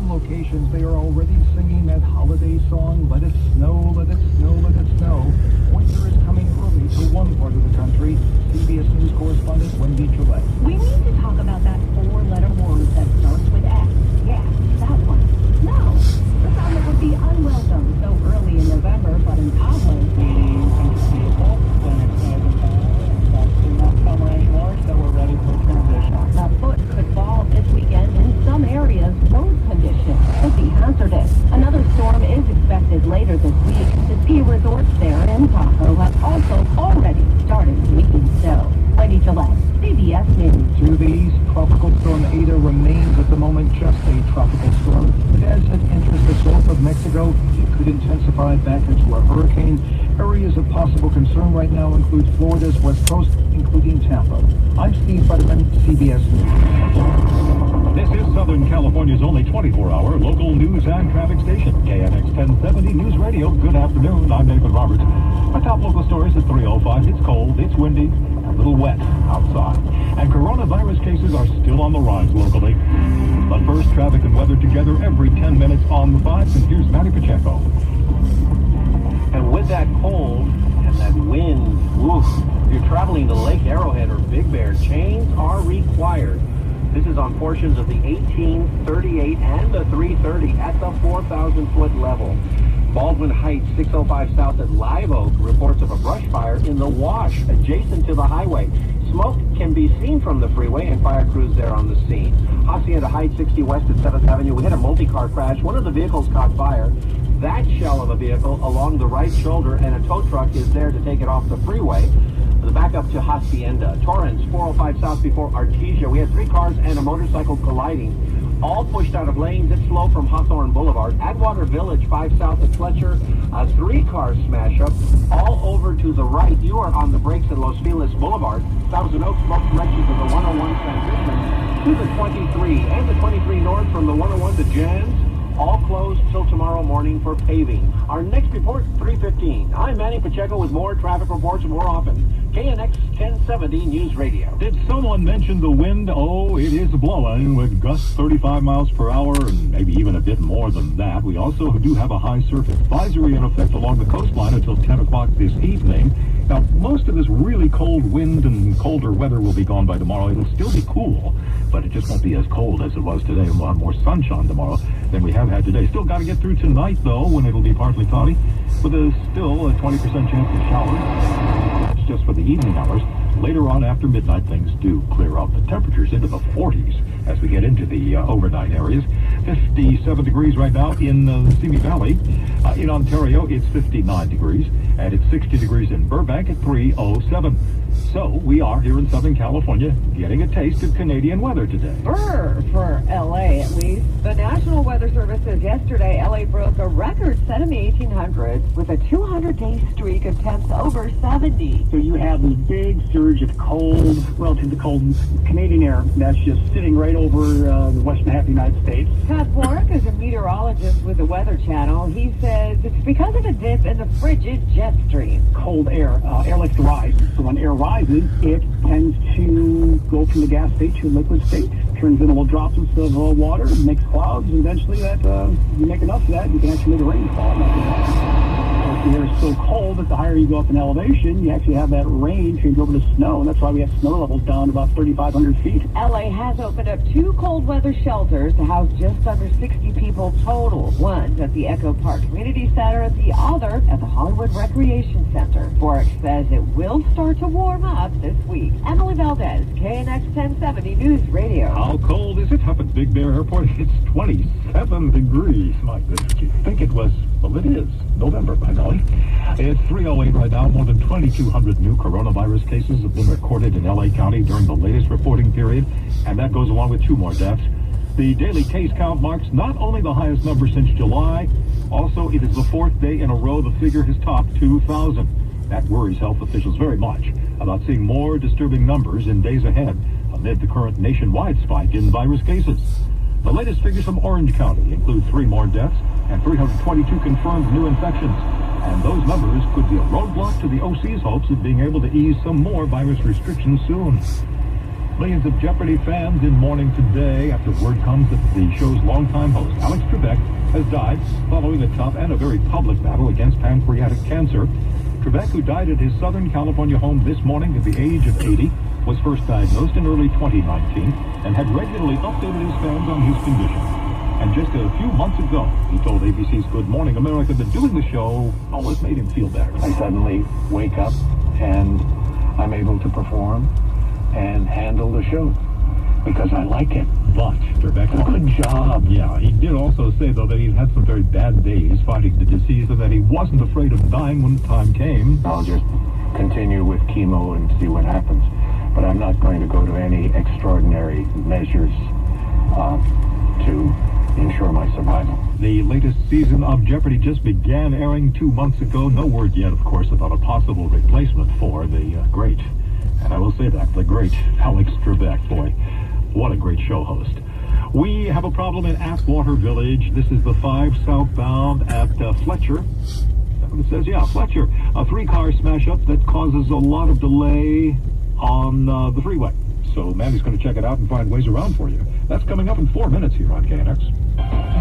some locations, they are already singing that holiday song, Let It Snow, Let It Snow, Let It Snow. Winter is coming early to one part of the country. CBS News correspondent Wendy Gillette. We need to talk about that four-letter word that starts with S. Yeah, that one. Snow. The sound that would be unwelcome so early in November, but in Cabo. So we're ready for transition. A foot could fall this weekend in some areas. Road conditions could be hazardous. Another storm is expected later this week. The ski resorts there in Tahoe have also already started leaking snow. Wendy Gillette, CBS News. To the east, Tropical Storm Ada remains at the moment just a tropical storm. But as it enters the Gulf of Mexico, it could intensify back into a hurricane. Areas of possible concern right now include Florida's west coast, including Tampa. I'm Steve Futterman, CBS News. This is Southern California's only 24-hour local news and traffic station, KNX 1070 News Radio. Good afternoon. I'm Nathan Roberts. Our top local stories at 3:05. It's cold, it's windy, a little wet outside. And coronavirus cases are still on the rise locally. But first, traffic and weather together every 10 minutes on the 5s. And here's Manny Pacheco. And with that cold and that wind, woof, if you're traveling to Lake Arrowhead or Big Bear, chains are required. This is on portions of the 18, 38, and the 330 at the 4,000-foot level. Baldwin Heights, 605 south at Live Oak, reports of a brush fire in the wash adjacent to the highway. Smoke can be seen from the freeway, and fire crews there on the scene. Hacienda Heights, 60 west at 7th Avenue. We had a multi-car crash. One of the vehicles caught fire. That shell of a vehicle along the right shoulder, and a tow truck is there to take it off the freeway. The backup to Hacienda. Torrance, 405 south before Artesia. We had 3 cars and a motorcycle colliding, all pushed out of lanes. It's slow from Hawthorne Boulevard. Atwater Village, 5 south at Fletcher. 3-car smash up, all over to the right. You are on the brakes at Los Feliz Boulevard. Thousand Oaks, both directions of the 101 transition to the 23 and the 23 north from the 101 to Jan's. All closed till tomorrow morning for paving. Our next report, 3:15. I'm Manny Pacheco with more traffic reports more often. KNX 1070 News Radio. Did someone mention the wind? Oh, it is blowing with gusts 35 miles per hour and maybe even a bit more than that. We also do have a high surface advisory in effect along the coastline until 10 o'clock this evening. Now, most of this really cold wind and colder weather will be gone by tomorrow. It'll still be cool, but it just won't be as cold as it was today. We'll have more sunshine tomorrow than we have had today. Still got to get through tonight, though, when it'll be partly cloudy, with still a 20% chance of showers. It's just for the evening hours. Later on, after midnight, things do clear up. The temperatures into the 40s as we get into the overnight areas. 57 degrees right now in the Simi Valley. In Ontario, it's 59 degrees, and it's 60 degrees in Burbank at 3:07. So we are here in Southern California getting a taste of Canadian weather today. For LA at least. The National Weather Service says yesterday LA broke a record set in the 1800s with a 200-day streak of temps over 70. So you have this big surge of cold, relatively cold Canadian air that's just sitting right over the western half of the United States. Todd Warwick is a meteorologist with the Weather Channel. He says it's because of a dip in the frigid jet stream. Cold air, air likes to rise. So when air rises, it tends to go from the gas state to a liquid state, turns in little droplets of water, makes clouds, and eventually that you make enough of that, you can actually make a rainfall. The air is so cold that the higher you go up in elevation, you actually have that rain change over to snow, and that's why we have snow levels down to about 3,500 feet. LA has opened up 2 cold weather shelters to house just under 60 people total. One at the Echo Park Community Center and the other at the Hollywood Recreation Center. Warwick says it will start to warm up this week. Emily Valdez, KNX 1070 News Radio. How cold is it up at Big Bear Airport? It's 27 degrees. My goodness, you think it was, well, it is November by golly. It's 3:08 right now. More than 2,200 new coronavirus cases have been recorded in LA County during the latest reporting period, and that goes along with 2 more deaths. The daily case count marks not only the highest number since July, also it is the 4th day in a row the figure has topped 2,000. That worries health officials very much about seeing more disturbing numbers in days ahead amid the current nationwide spike in virus cases. The latest figures from Orange County include 3 more deaths and 322 confirmed new infections. And those numbers could be a roadblock to the OC's hopes of being able to ease some more virus restrictions soon. Millions of Jeopardy fans in mourning today after word comes that the show's longtime host, Alex Trebek, has died following a tough and a very public battle against pancreatic cancer. Trebek, who died at his Southern California home this morning at the age of 80, was first diagnosed in early 2019 and had regularly updated his fans on his condition. And just a few months ago, he told ABC's Good Morning America that doing the show always made him feel better. I suddenly wake up and I'm able to perform and handle the show because I like it. But Trebek, Good job. Yeah, he did also say, though, that he'd had some very bad days fighting the disease and that he wasn't afraid of dying when the time came. I'll just continue with chemo and see what happens. But I'm not going to go to any extraordinary measures to ensure my survival. The latest season of Jeopardy just began airing 2 months ago. No word yet, of course, about a possible replacement for the great, and I will say that, the great Alex Trebek. Boy, what a great show host. We have a problem in Atwater Village. This is the 5 southbound at Fletcher. Is that what it says? Yeah, Fletcher. A 3-car smash-up that causes a lot of delay on the freeway. So Mandy's going to check it out and find ways around for you. That's coming up in 4 minutes here on KNX.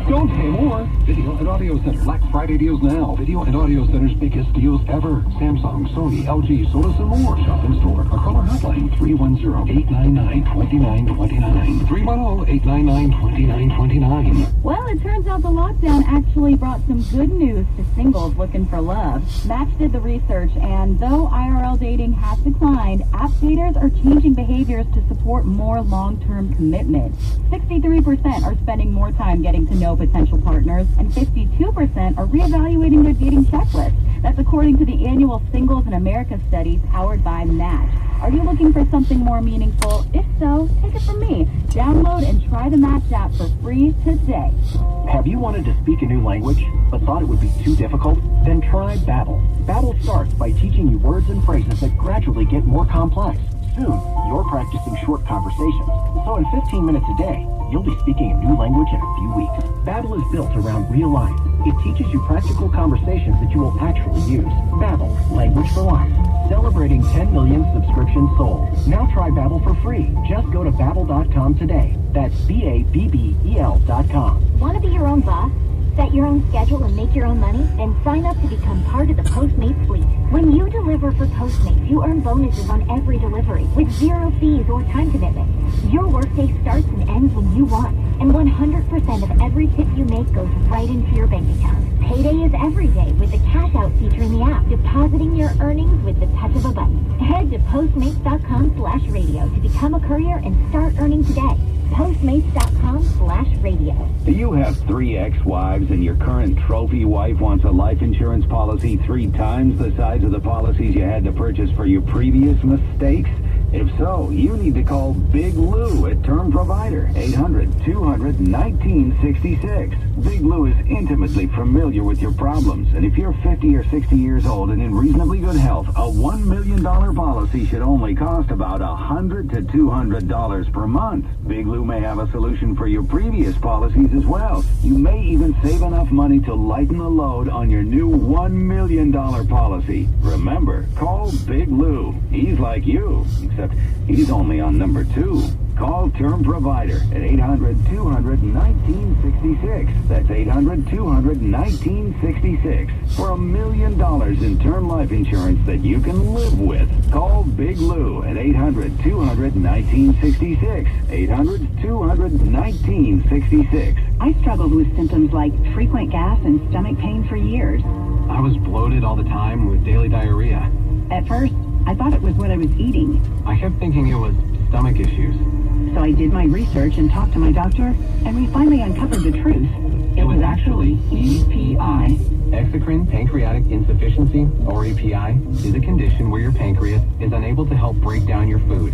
Don't pay more. Video and Audio Center. Black Friday deals now. Video and Audio Center's biggest deals ever. Samsung, Sony, LG, Sonos, and more. Shop in store or call our hotline 310-899-2929. 310-899-2929. Well, it turns out the lockdown actually brought some good news to singles looking for love. Match did the research, and though IRL dating has declined, app daters are changing behaviors to support more long-term commitment. 63% are spending more time getting to know potential partners, and 52% are reevaluating their dating checklist. That's according to the annual Singles in America study powered by Match. Are you looking for something more meaningful? If so, take it from me. Download and try the Match app for free today. Have you wanted to speak a new language, but thought it would be too difficult? Then try Babbel. Babbel starts by teaching you words and phrases that gradually get more complex. Soon, you're practicing short conversations. So in 15 minutes a day, you'll be speaking a new language in a few weeks. Babbel is built around real life. It teaches you practical conversations that you will actually use. Babbel, language for life. Celebrating 10 million subscriptions sold. Now try Babbel for free. Just go to Babbel.com today. That's BABBEL.com. Want to be your own boss? Set your own schedule and make your own money? Then sign up to become part of the Postmates fleet. When you deliver for Postmates, you earn bonuses on every delivery with 0 fees or time commitment. Your workday starts and ends when you want, and 100% of every tip you make goes right into your bank account. Payday is every day with the cash out feature in the app, depositing your earnings with the touch of a button. Head to Postmates.com/radio to become a courier and start earning today. Postmates.com/radio. Do you have 3 ex-wives and your current trophy wife wants a life insurance policy 3 times the size of the policies you had to purchase for your previous mistakes? If so, you need to call Big Lou at Term Provider, 800-200-1966. Big Lou is intimately familiar with your problems, and if you're 50 or 60 years old and in reasonably good health, a $1 million policy should only cost about $100 to $200 per month. Big Lou may have a solution for your previous policies as well. You may even save enough money to lighten the load on your new $1 million policy. Remember, call Big Lou. He's like you, except he's only on number 2. Call Term Provider at 800-200-1966. That's 800-200-1966 for $1 million in term life insurance that you can live with. Call Big Lou at 800-200-1966. 800-200-1966. I struggled with symptoms like frequent gas and stomach pain for years. I was bloated all the time with daily diarrhea. At first, I thought it was what I was eating. I kept thinking it was stomach issues. So I did my research and talked to my doctor, and we finally uncovered the truth. It was actually EPI. Exocrine pancreatic insufficiency, or EPI, is a condition where your pancreas is unable to help break down your food.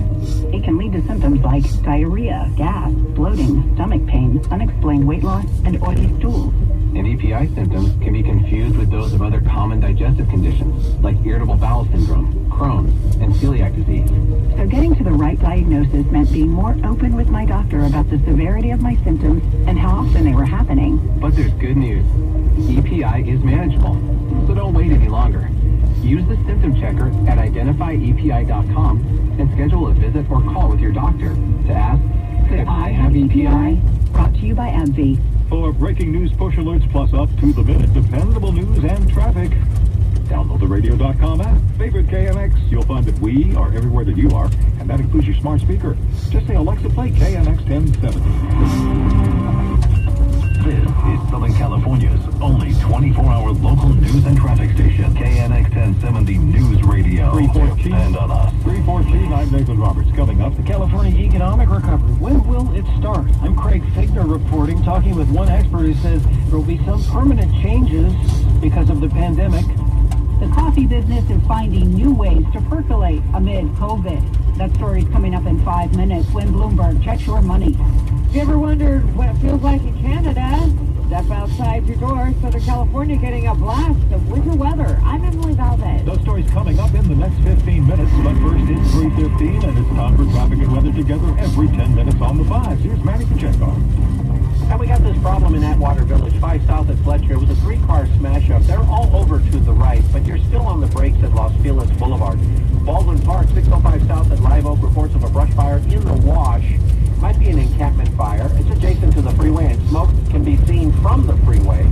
It can lead to symptoms like diarrhea, gas, bloating, stomach pain, unexplained weight loss, and oily stools. And EPI symptoms can be confused with those of other common digestive conditions, like irritable bowel syndrome, Crohn's, and celiac disease. So getting to the right diagnosis meant being more open with my doctor about the severity of my symptoms and how often they were happening. But there's good news. EPI is manageable, so don't wait any longer. Use the symptom checker at identifyepi.com and schedule a visit or call with your doctor to ask, could I have EPI? Brought to you by AbbVie. For breaking news, push alerts, plus up-to-the-minute dependable news and traffic, download the radio.com app. Favorite KNX. You'll find that we are everywhere that you are, and that includes your smart speaker. Just say, Alexa, play KNX 1070. This is Southern California's only 24-hour local news and traffic station, KNX 1070 News Radio. 314. And on us. 314, I'm Nathan Roberts. Coming up, The California economic recovery. When will it start? I'm Craig Figner reporting, talking with one expert who says there will be some permanent changes because of the pandemic. The coffee business is finding new ways to percolate amid COVID. That story's coming up in 5 minutes when Bloomberg checks your money. You ever wondered what it feels like in Canada? Step outside your door. Southern California getting a blast of winter weather. I'm Emily Valdez. those stories coming up in the next 15 minutes. But first, it's 3:15, and it's time for traffic and weather together every 10 minutes on the 5s. Here's Manny Pacheco. And we got this problem in Atwater Village, 5 south at Fletcher. It was a 3-car smash-up. They're all over to the right, but you're still on the brakes at Los Feliz Boulevard. Baldwin Park, 605 south at Live Oak, reports of a brush fire in the wash. Might be an encampment fire. It's adjacent to the freeway, and smoke can be seen from the freeway.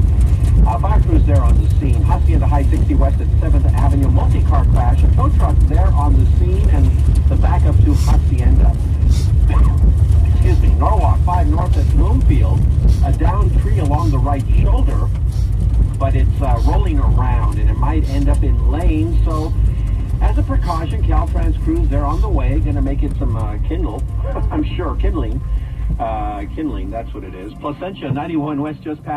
Fire crews there on the scene. Hacienda High 60 west at 7th Avenue. Multi-car crash. A tow truck there on the scene, and the backup to Hacienda. Excuse me. Norwalk 5 north at Bloomfield. A downed tree along the right shoulder, but it's rolling around, and it might end up in lanes. So, as a precaution, Caltrans crews, they're on the way, going to make it some kindle. I'm sure, kindling. Kindling, that's what it is. Placentia 91 west just past